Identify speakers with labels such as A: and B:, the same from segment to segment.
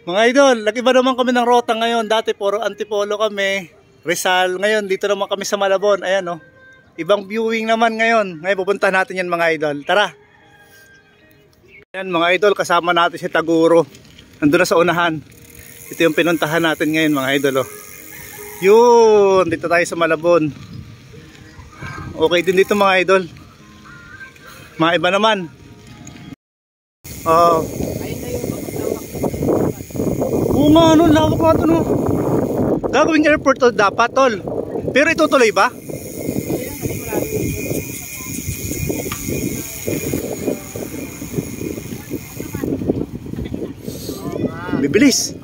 A: Mga idol, nag-iba naman kami ng rota ngayon. Dati puro Antipolo kami, Rizal. Ngayon, dito naman kami sa Malabon. Ayan o. Ibang viewing naman ngayon. Ngayon, pupunta natin yan mga idol. Tara! Ayan mga idol, kasama natin si Taguro. Nandun na sa unahan. Ito yung pinuntahan natin ngayon mga idol. Oh. Yun, dito tayo sa Malabon. Okay din dito mga idol. Mga iba naman. Oo nga, ano, lawak nga ito, no? Gagawing airport to dapat, tol. Pero itutuloy ba? Bibilis.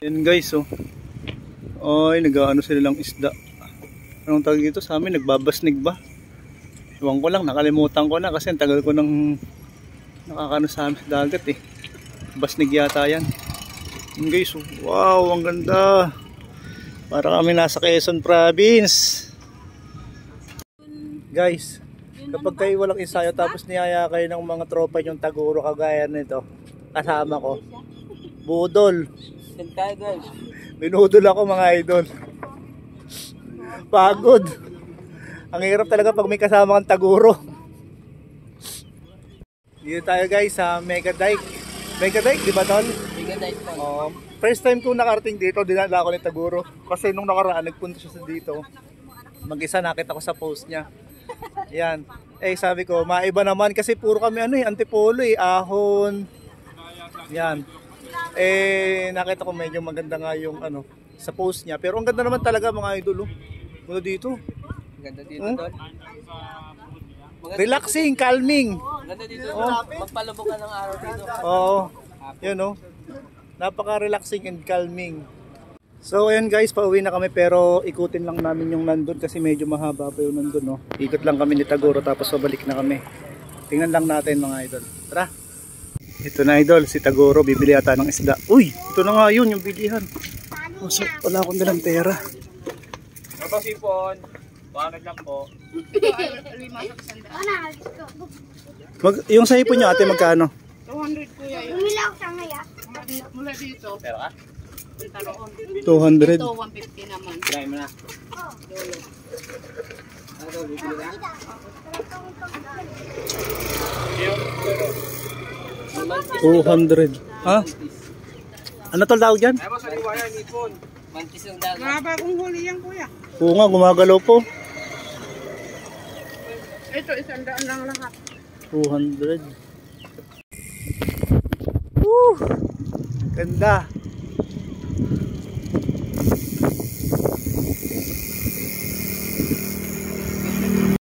A: Yan guys, oh. Ay, nag-ano sila lang isda. Anong tawag dito sa amin? Nagbabasnig ba? Iwan ko lang, nakalimutan ko na kasi ang tagal ko nang nakakano sa amin sa dagat eh. Basnig yata yan. Yan guys, oh. Wow, ang ganda. Para kami nasa Quezon Province. Guys, kapag kayo walang ensayo tapos niyaya kayo ng mga tropa yung Taguro kagaya nito, kasama ko, budol. Binudol ako mga idol. Pagod. Ang hirap talaga pag may kasama kang Taguro. Dito tayo guys sa Mega Dike. Mega Dike, di ba tol?
B: Mega Dike tol.
A: First time kong nakarating dito, dinala ako ni Taguro. Kasi nung nakaraan, nagpunta siya sa dito. Mag-isa nakita ko sa post niya. Yan. Eh sabi ko, maiba naman kasi puro kami ano eh, Antipolo eh, ahon. Yan. Eh nakita ko medyo maganda nga yung ano sa post niya. Pero ang ganda naman talaga mga idol. Mula dito.
B: Ganda dito tol.
A: Relaxing, calming.
B: Ganda dito. Magpalubog ka ng araw dito.
A: Oo. Yan oh. Napaka-relaxing and calming. So ayan guys, pauwi na kami pero ikutin lang namin yung nandun kasi medyo mahaba pa yung nandun, no. Ikot lang kami ni Taguro tapos pabalik na kami. Tingnan lang natin mga idol. Tara. Ito na idol, si Taguro bibili ata ng isda. Uy, ito na nga yun yung bilihan. Oh, so, wala akong dalang pera.
B: Ito sipon. 100 lang po.
A: Yung sa ipon nyo ate magkano?
C: 200 kuya yun.
D: Umilaw siya ngaya.
C: Mula dito.
B: Pero ka?
A: 200.
C: Ito 150 naman.
B: Try mo na.
C: Dolo.
B: Ano bibili ka?
A: 200. Ha? Ano tol tawag dyan?
B: Ay mo sa liwaya, nipon. Mantis yung dagat.
C: Mga bagong huli yan kuya.
A: Oo nga, gumagalaw po.
C: Ito 100 lang lahat.
A: 200. Woo! Ganda.